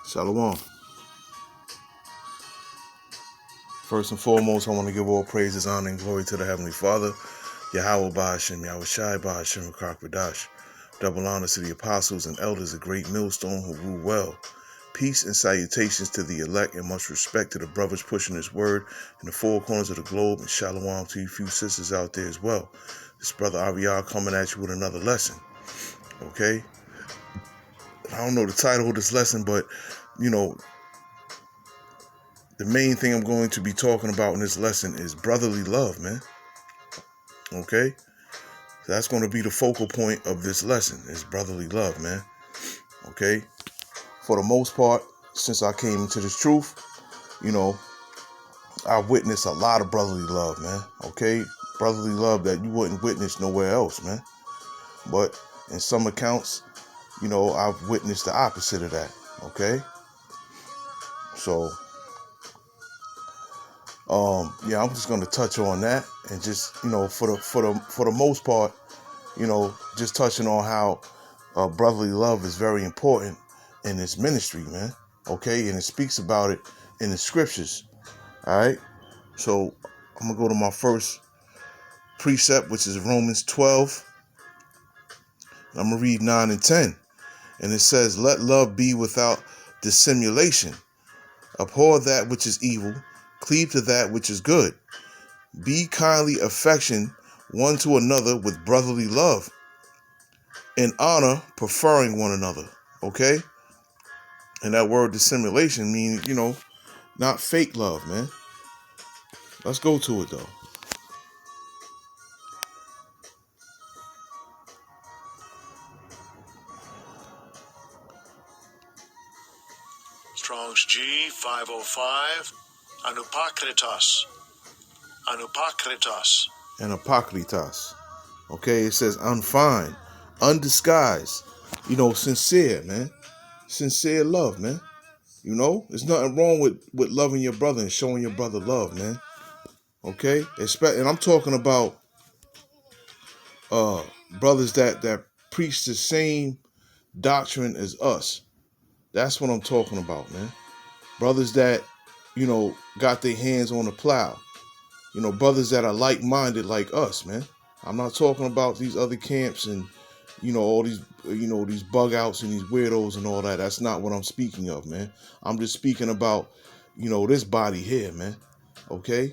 Shalom. First and foremost, I want to give all praises, honor, and glory to the Heavenly Father, Yahweh Ba'ashem, Yahweh Shai Ba'ashem, Rakakwadash. Double honor to the apostles and elders of Great Millstone who rule well. Peace and salutations to the elect, and much respect to the brothers pushing this word in the four corners of the globe, and shalom to you few sisters out there as well. This brother Ariel coming at you with another lesson. Okay? I don't know the title of this lesson, but, the main thing I'm going to be talking about in this lesson is brotherly love, man. Okay? So that's going to be the focal point of this lesson, is brotherly love, man. Okay? For the most part, since I came into this truth, I've witnessed a lot of brotherly love, man. Okay? Brotherly love that you wouldn't witness nowhere else, man. But in some accounts, I've witnessed the opposite of that. Okay? So, I'm just going to touch on that and just, for the most part, just touching on how brotherly love is very important in this ministry, man. Okay? And it speaks about it in the scriptures. All right? So I'm going to go to my first precept, which is Romans 12. I'm going to read 9 and 10. And it says, "Let love be without dissimulation. Abhor that which is evil. Cleave to that which is good. Be kindly affectioned one to another with brotherly love. In honor, preferring one another." Okay? And that word dissimulation means, not fake love, man. Let's go to it, though. Strong's G 505. Anupakritos. Anupakritos. Okay, it says unfeigned, undisguised, sincere, man. Sincere love, man. There's nothing wrong with loving your brother and showing your brother love, man. Okay? And I'm talking about brothers that preach the same doctrine as us. That's what I'm talking about, man. Brothers that, got their hands on the plow. Brothers that are like-minded like us, man. I'm not talking about these other camps and, all these, these bug outs and these weirdos and all that. That's not what I'm speaking of, man. I'm just speaking about, this body here, man. Okay?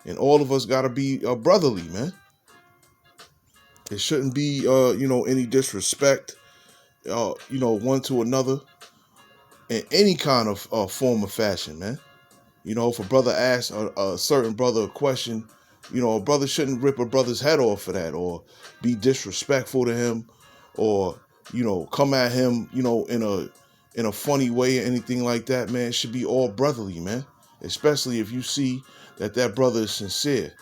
And all of us got to be brotherly, man. It shouldn't be, any disrespect, one to another in any kind of form or fashion, man. If a brother asks a certain brother a question, a brother shouldn't rip a brother's head off for that, or be disrespectful to him, or, come at him, in a funny way or anything like that, man. It should be all brotherly, man. Especially if you see that brother is sincere,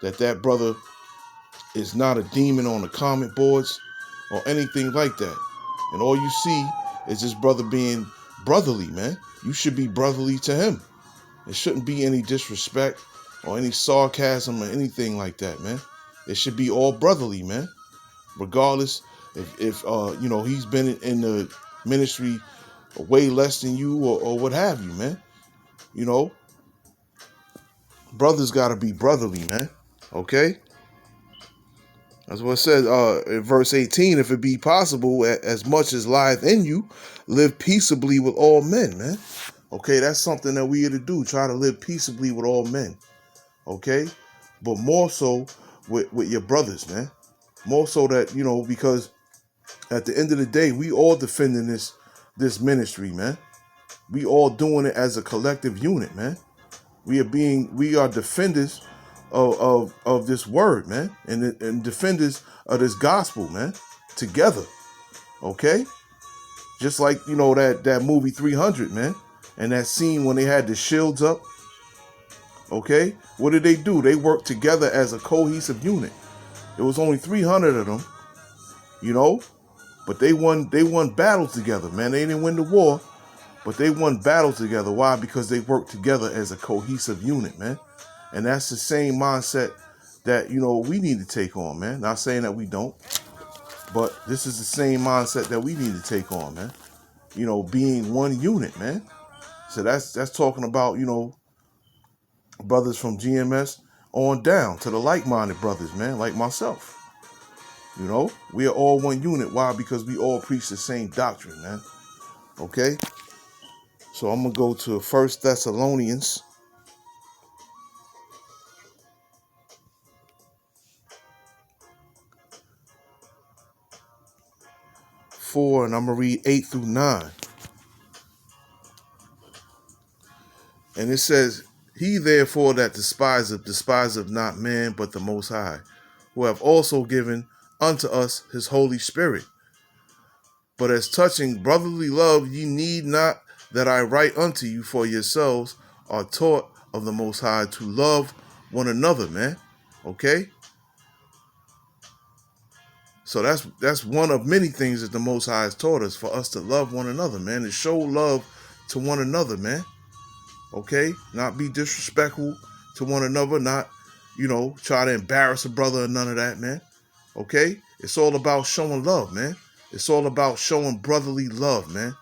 that brother is not a demon on the comment boards or anything like that. And all you see is this brother being brotherly, man. You should be brotherly to him. There shouldn't be any disrespect or any sarcasm or anything like that, man. It should be all brotherly, man. Regardless if he's been in the ministry way less than you or what have you, man. Brothers got to be brotherly, man. Okay? That's what it says in verse 18. "If it be possible, as much as lieth in you, live peaceably with all men," man. Okay, that's something that we are to do. Try to live peaceably with all men. Okay? But more so with your brothers, man. More so that, because at the end of the day, we all defending this ministry, man. We all doing it as a collective unit, man. We are defenders of this word, man. And defenders of this gospel, man. Together. Okay? Just like, that movie 300, man. And that scene when they had the shields up, okay? What did they do? They worked together as a cohesive unit. It was only 300 of them, but they won battles together, man. They didn't win the war, but they won battles together. Why? Because they worked together as a cohesive unit, man. And that's the same mindset that, we need to take on, man. Not saying that we don't, but this is the same mindset that we need to take on, man. being one unit, man. So that's talking about, brothers from GMS on down to the like-minded brothers, man, like myself. We are all one unit. Why? Because we all preach the same doctrine, man. Okay? So I'm going to go to 1 Thessalonians 4, and I'm going to read 8 through 9. And it says, "He therefore that despiseth not man, but the Most High, who have also given unto us his Holy Spirit. But as touching brotherly love, ye need not that I write unto you, for yourselves are taught of the Most High to love one another," man. Okay? So that's one of many things that the Most High has taught us, for us to love one another, man, to show love to one another, man. Okay? Not be disrespectful to one another, not, try to embarrass a brother or none of that, man. Okay? It's all about showing love, man. It's all about showing brotherly love, man.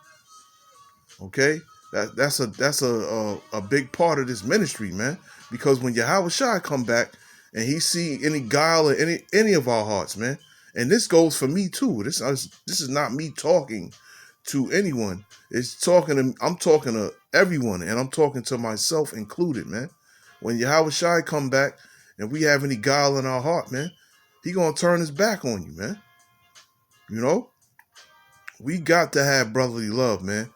Okay? That's a big part of this ministry, man. Because when Yahweh Shai come back and he see any guile in any of our hearts, man, and this goes for me too. This is not me talking to anyone. I'm talking to everyone, and I'm talking to myself included, man. When Yahweh Shai come back and we have any guile in our heart, man, he gonna turn his back on you, man. We got to have brotherly love, man,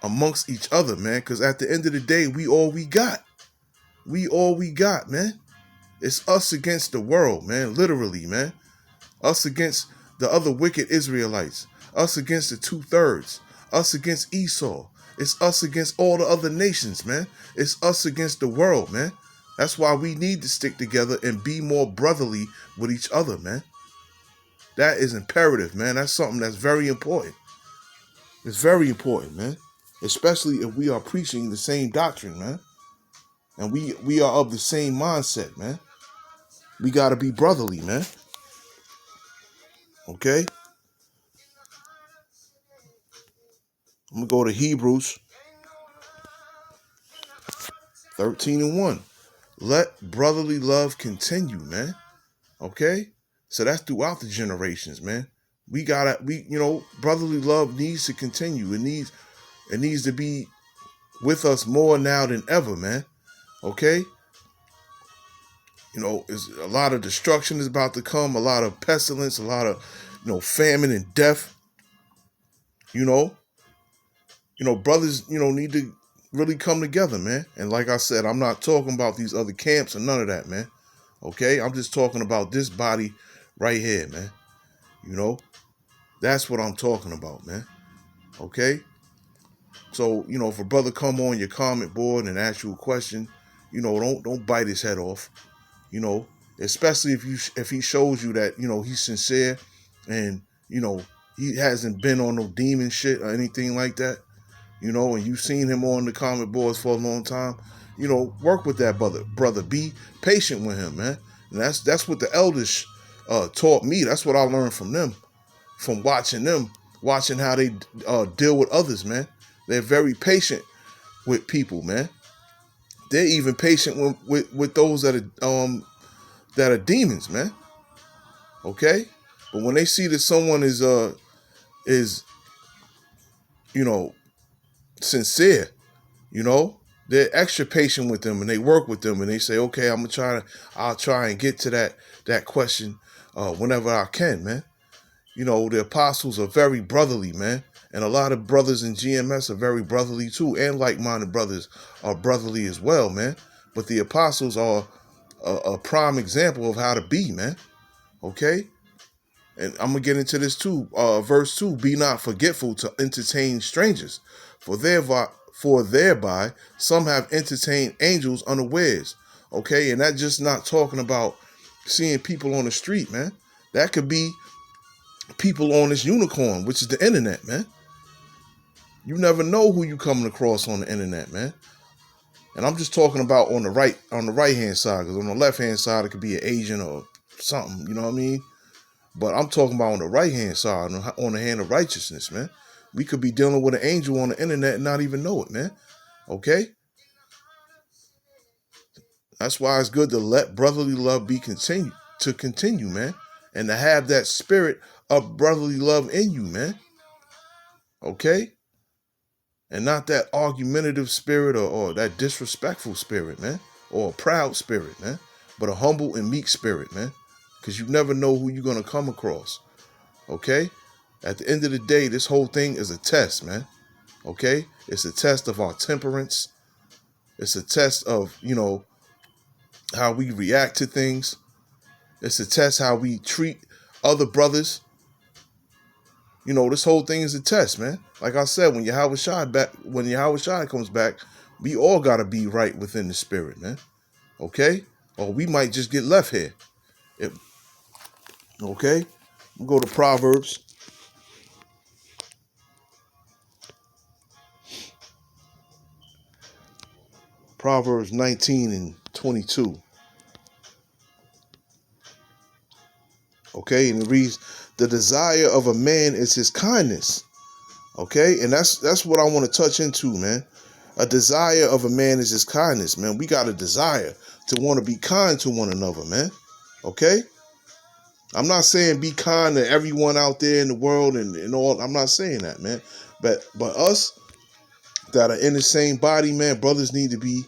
amongst each other, man, because at the end of the day, we all we got. We all we got, man. It's us against the world, man, literally, man. Us against the other wicked Israelites. Us against the 2/3. Us against Esau. It's us against all the other nations, man. It's us against the world, man. That's why we need to stick together and be more brotherly with each other, man. That is imperative, man. That's something that's very important. It's very important, man. Especially if we are preaching the same doctrine, man. And we are of the same mindset, man. We got to be brotherly, man. Okay? I'm going to go to Hebrews 13:1. Let brotherly love continue, man. Okay? So that's throughout the generations, man. Brotherly love needs to continue. It needs to be with us more now than ever, man. Okay? Is a lot of destruction is about to come, a lot of pestilence, a lot of, famine and death. Brothers, need to really come together, man. And like I said, I'm not talking about these other camps or none of that, man. Okay? I'm just talking about this body right here, man. That's what I'm talking about, man. Okay? So, if a brother come on your comment board and ask you a question, don't bite his head off. Especially if he shows you that, he's sincere and, he hasn't been on no demon shit or anything like that, and you've seen him on the comment boards for a long time, work with that brother. Be patient with him, man. And that's what the elders taught me. That's what I learned from them, from watching how they deal with others, man. They're very patient with people, man. They're even patient with those that are demons, man. Okay? But when they see that someone is sincere, they're extra patient with them, and they work with them, and they say, okay, I'll try and get to that question whenever I can, man. The apostles are very brotherly, man. And a lot of brothers in GMS are very brotherly too, and like-minded brothers are brotherly as well, man. But the apostles are a prime example of how to be, man. Okay? And I'm going to get into this too. Verse 2, "Be not forgetful to entertain strangers, for thereby some have entertained angels unawares." Okay? And that's just not talking about seeing people on the street, man. That could be people on this unicorn, which is the internet, man. You never know who you coming across on the internet, man. And I'm just talking about on the right hand side, because on the left hand side it could be an agent or something, you know what I mean? But I'm talking about on the right hand side, on the hand of righteousness, man. We could be dealing with an angel on the internet and not even know it, man. Okay? That's why it's good to let brotherly love continue, man. And to have that spirit of brotherly love in you, man. Okay? And not that argumentative spirit or that disrespectful spirit, man. Or a proud spirit, man. But a humble and meek spirit, man. Because you never know who you're going to come across. Okay? At the end of the day, this whole thing is a test, man. Okay? It's a test of our temperance. It's a test of, how we react to things. It's a test how we treat other brothers. This whole thing is a test, man. Like I said, when Yahweh Shai comes back, we all gotta be right within the spirit, man. Okay? Or we might just get left here. Okay? We'll go to Proverbs. Proverbs 19 and 22. Okay, and it reads, the desire of a man is his kindness. Okay, and that's what I want to touch into, man. A desire of a man is his kindness, man. We got a desire to want to be kind to one another, man. Okay? I'm not saying be kind to everyone out there in the world and all. I'm not saying that, man. But us that are in the same body, man, brothers need to be,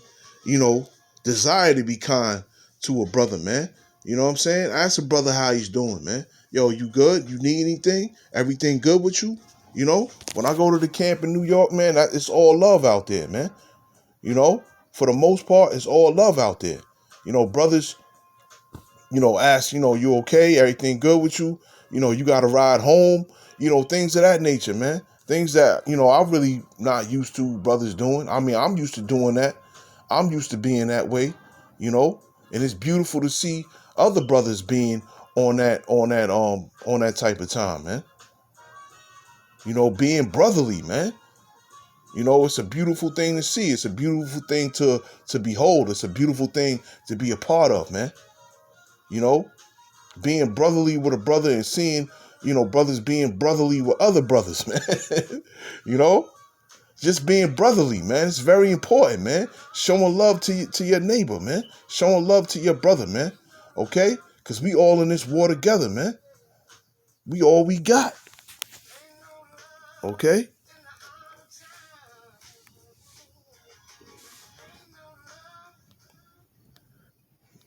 desire to be kind to a brother, man. You know what I'm saying? Ask a brother how he's doing, man. Yo, you good? You need anything? Everything good with you? When I go to the camp in New York, man, it's all love out there, man. For the most part, it's all love out there. Brothers, ask, you okay? Everything good with you? You got to ride home, things of that nature, man. Things that, I'm really not used to brothers doing. I mean, I'm used to doing that. I'm used to being that way, and it's beautiful to see other brothers being on that type of time, man. Being brotherly, man. It's a beautiful thing to see. It's a beautiful thing to behold. It's a beautiful thing to be a part of, man. Being brotherly with a brother and seeing, brothers being brotherly with other brothers, man. Just being brotherly, man. It's very important, man. Showing love to your neighbor, man. Showing love to your brother, man. Okay? Because we all in this war together, man. We all we got. Okay?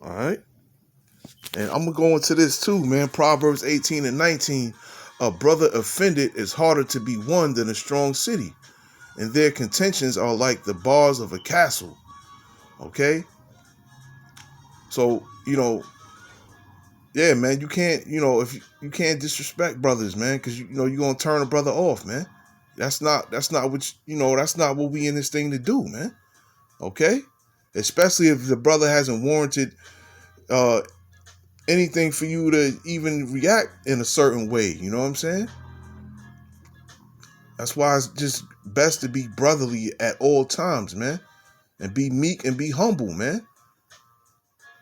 All right? And I'm going to go into this too, man. Proverbs 18 and 19. A brother offended is harder to be won than a strong city, and their contentions are like the bars of a castle. Okay? So, yeah, man, you can't, if you can't disrespect brothers, man, because you're going to turn a brother off, man. That's not what, that's not what we in this thing to do, man. Okay? Especially if the brother hasn't warranted anything for you to even react in a certain way. You know what I'm saying? That's why it's just best to be brotherly at all times, man. And be meek and be humble, man.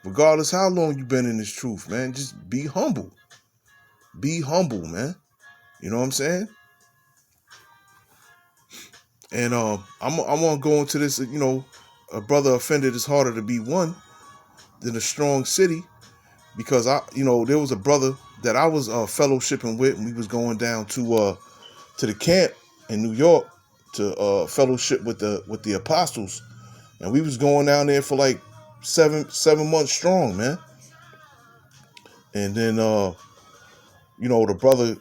Regardless how long you've been in this truth, man. Just be humble. Be humble, man. You know what I'm saying? And I'm gonna go into this, a brother offended is harder to be won than a strong city. Because there was a brother that I was fellowshipping with, and we was going down to the camp in New York to fellowship with the apostles, and we was going down there for like 7 months strong, man. And then the brother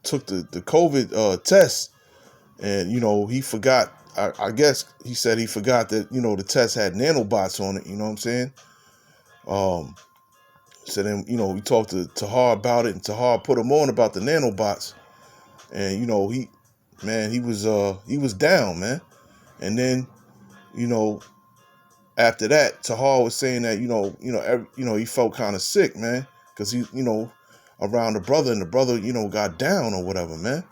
took the COVID test, and he forgot. I guess he said he forgot that the test had nanobots on it. You know what I'm saying? So then, we talked to Tahar about it, and Tahar put him on about the nanobots. And, he was down, man. And then, after that, Tahar was saying that, he felt kind of sick, man. Because he, around the brother, and the brother, got down or whatever, man.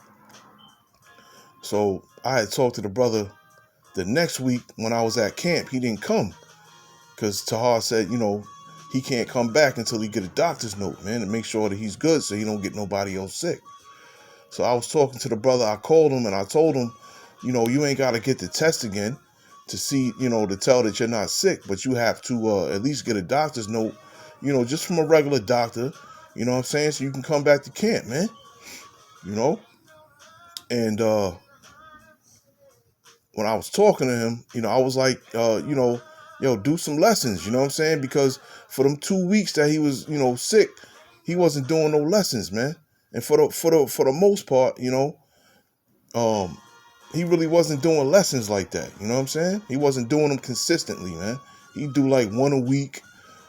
So I had talked to the brother the next week when I was at camp. He didn't come. Because Tahar said, he can't come back until he get a doctor's note, man, and make sure that he's good so he don't get nobody else sick. So I was talking to the brother. I called him and I told him, you ain't got to get the test again to see, to tell that you're not sick, but you have to at least get a doctor's note, just from a regular doctor, you know what I'm saying? So you can come back to camp, man, and when I was talking to him, I was like, do some lessons, you know what I'm saying? Because for them 2 weeks that he was, sick, he wasn't doing no lessons, man. And for the most part, he really wasn't doing lessons like that. You know what I'm saying? He wasn't doing them consistently, man. He'd do like one a week.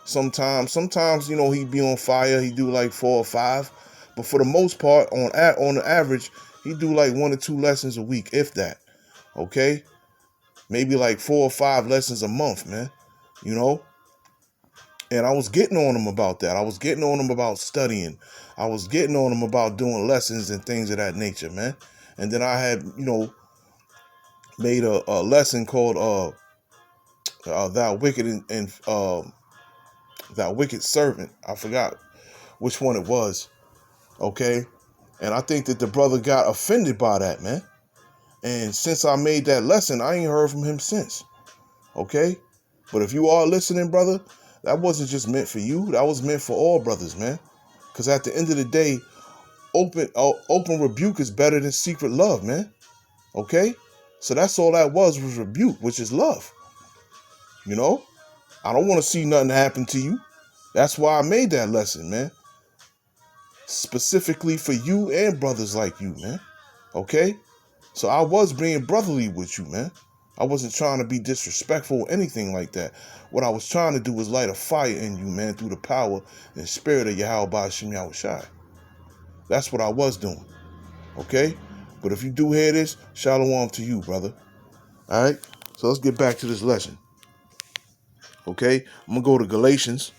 Sometimes, he'd be on fire. He'd do like 4 or 5. But for the most part, on the average, he'd do like 1 or 2 lessons a week, if that. Okay? Maybe like 4 or 5 lessons a month, man. And I was getting on him about that. I was getting on him about studying. I was getting on him about doing lessons and things of that nature, man. And then I had, made a lesson called Thou Wicked and Thou Wicked Servant. I forgot which one it was. Okay? And I think that the brother got offended by that, man. And since I made that lesson, I ain't heard from him since. Okay? But if you are listening, brother, that wasn't just meant for you. That was meant for all brothers, man. Because at the end of the day, open rebuke is better than secret love, man. Okay? So that's all that was rebuke, which is love. I don't want to see nothing happen to you. That's why I made that lesson, man. Specifically for you and brothers like you, man. Okay? So I was being brotherly with you, man. I wasn't trying to be disrespectful or anything like that. What I was trying to do was light a fire in you, man, through the power and spirit of Yahweh Ba'ashim Yahushai. That's what I was doing. Okay? But if you do hear this, shalom to you, brother. All right? So let's get back to this lesson. Okay? I'm going to go to Galatians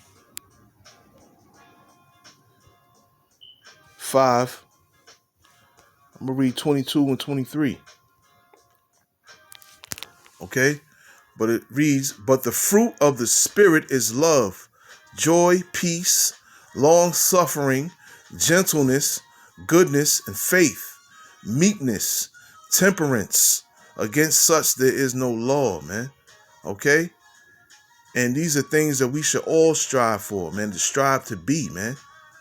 5. I'm going to read 22 and 23. Okay? But it reads, but the fruit of the Spirit is love, joy, peace, long-suffering, gentleness, goodness, and faith, meekness, temperance. Against such there is no law, man. Okay? And these are things that we should all strive for, man, to strive to be, man.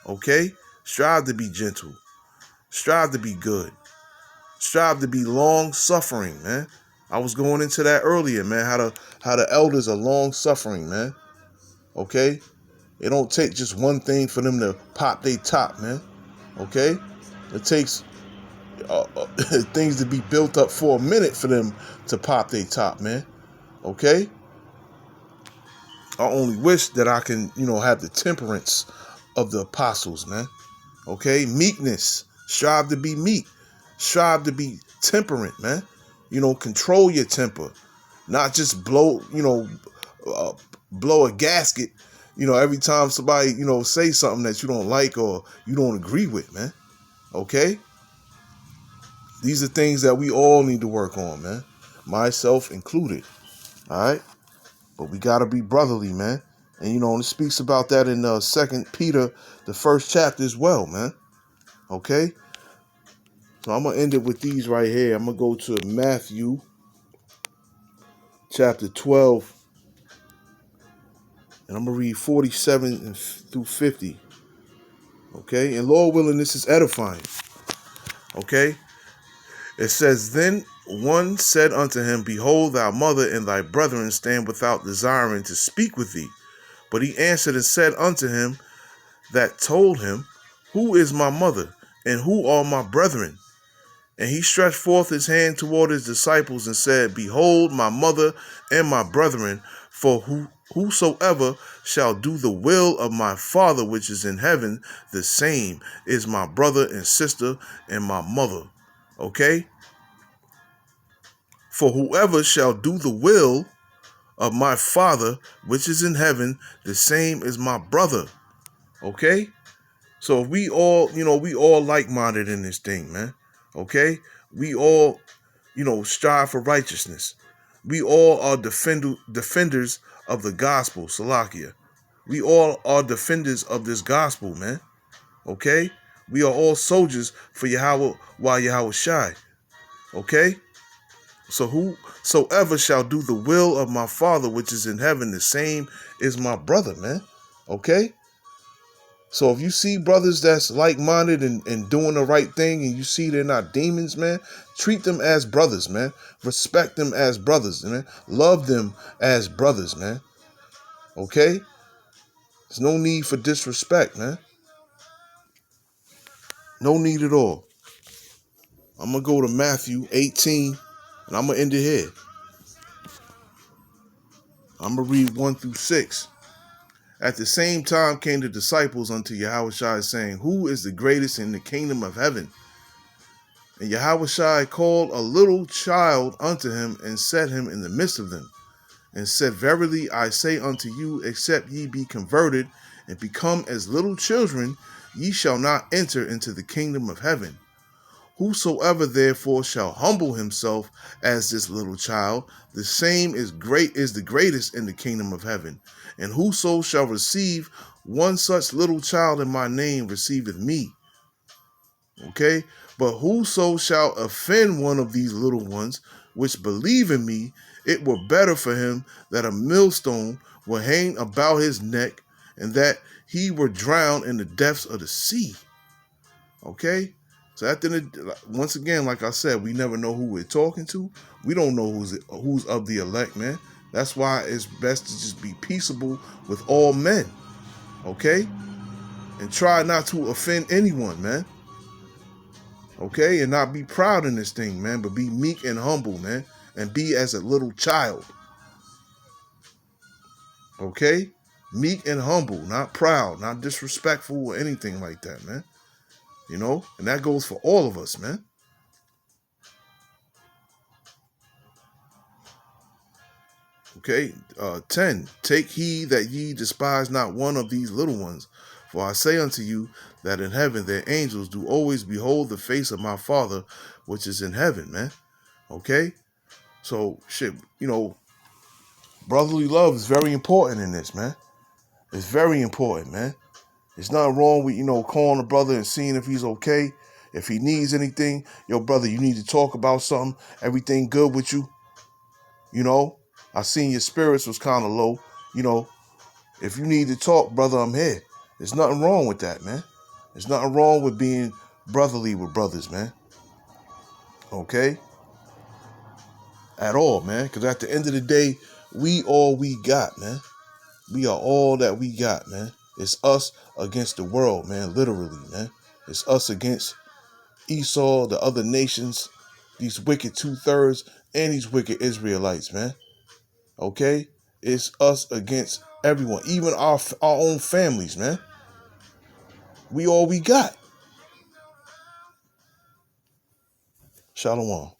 Okay? Strive to be gentle. Strive to be good. Strive to be long-suffering, man. I was going into that earlier, man, how the elders are long-suffering, man. Okay? It don't take just one thing for them to pop their top, man. Okay? It takes things to be built up for a minute for them to pop their top, man. Okay? I only wish that I can, have the temperance of the apostles, man. Okay? Meekness. Strive to be meek. Strive to be temperate, man. Control your temper. Not just blow a gasket, every time somebody, say something that you don't like or you don't agree with, man. Okay? These are things that we all need to work on, man. Myself included. All right? But we got to be brotherly, man. And, it speaks about that in 2 Peter, the 1st chapter as well, man. Okay? So I'm going to end it with these right here. I'm going to go to Matthew chapter 12. And I'm going to read 47 through 50. Okay? And Lord willing, this is edifying. Okay? It says, then one said unto him, behold, thy mother and thy brethren stand without desiring to speak with thee. But he answered and said unto him that told him, who is my mother, and who are my brethren? And he stretched forth his hand toward his disciples and said, behold, my mother and my brethren, for whosoever shall do the will of my Father which is in heaven, the same is my brother and sister and my mother. Okay? For whoever shall do the will of my Father which is in heaven, the same is my brother. Okay? So if we all, we all like-minded in this thing, man. Okay? We all, strive for righteousness. We all are defenders of the gospel, Salakia. We all are defenders of this gospel, man. Okay? We are all soldiers for Yahweh while Yahweh Shai. Okay? So whosoever shall do the will of my Father which is in heaven, the same is my brother, man. Okay? So if you see brothers that's like-minded and doing the right thing, and you see they're not demons, man, treat them as brothers, man. Respect them as brothers, man. Love them as brothers, man. Okay? There's no need for disrespect, man. No need at all. I'm going to go to Matthew 18, and I'm going to end it here. I'm going to read 1 through 6. At the same time came the disciples unto Yahushua, saying, Who is the greatest in the kingdom of heaven? And Yahushua called a little child unto him, and set him in the midst of them, and said, Verily I say unto you, except ye be converted, and become as little children, ye shall not enter into the kingdom of heaven. Whosoever therefore shall humble himself as this little child, the same is the greatest in the kingdom of heaven. And whoso shall receive one such little child in my name receiveth me. Okay? But whoso shall offend one of these little ones which believe in me, it were better for him that a millstone were hang about his neck, and that he were drowned in the depths of the sea. Okay? So at the end of, once again, like I said, we never know who we're talking to. We don't know who's of the elect, man. That's why it's best to just be peaceable with all men, okay? And try not to offend anyone, man. Okay? And not be proud in this thing, man, but be meek and humble, man. And be as a little child. Okay? Meek and humble, not proud, not disrespectful or anything like that, man. You know? And that goes for all of us, man. Okay, 10, take heed that ye despise not one of these little ones. For I say unto you that in heaven their angels do always behold the face of my Father which is in heaven, man. Okay? So, shit, you know, brotherly love is very important in this, man. It's very important, man. There's nothing wrong with, calling a brother and seeing if he's okay. If he needs anything, yo, brother, you need to talk about something. Everything good with you? You know? I seen your spirits was kind of low. If you need to talk, brother, I'm here. There's nothing wrong with that, man. There's nothing wrong with being brotherly with brothers, man. Okay? At all, man. Because at the end of the day, we all we got, man. We are all that we got, man. It's us against the world, man. Literally, man. It's us against Esau, the other nations, these wicked 2/3, and these wicked Israelites, man. Okay? It's us against everyone, even our own families, man. We all we got. Shalom.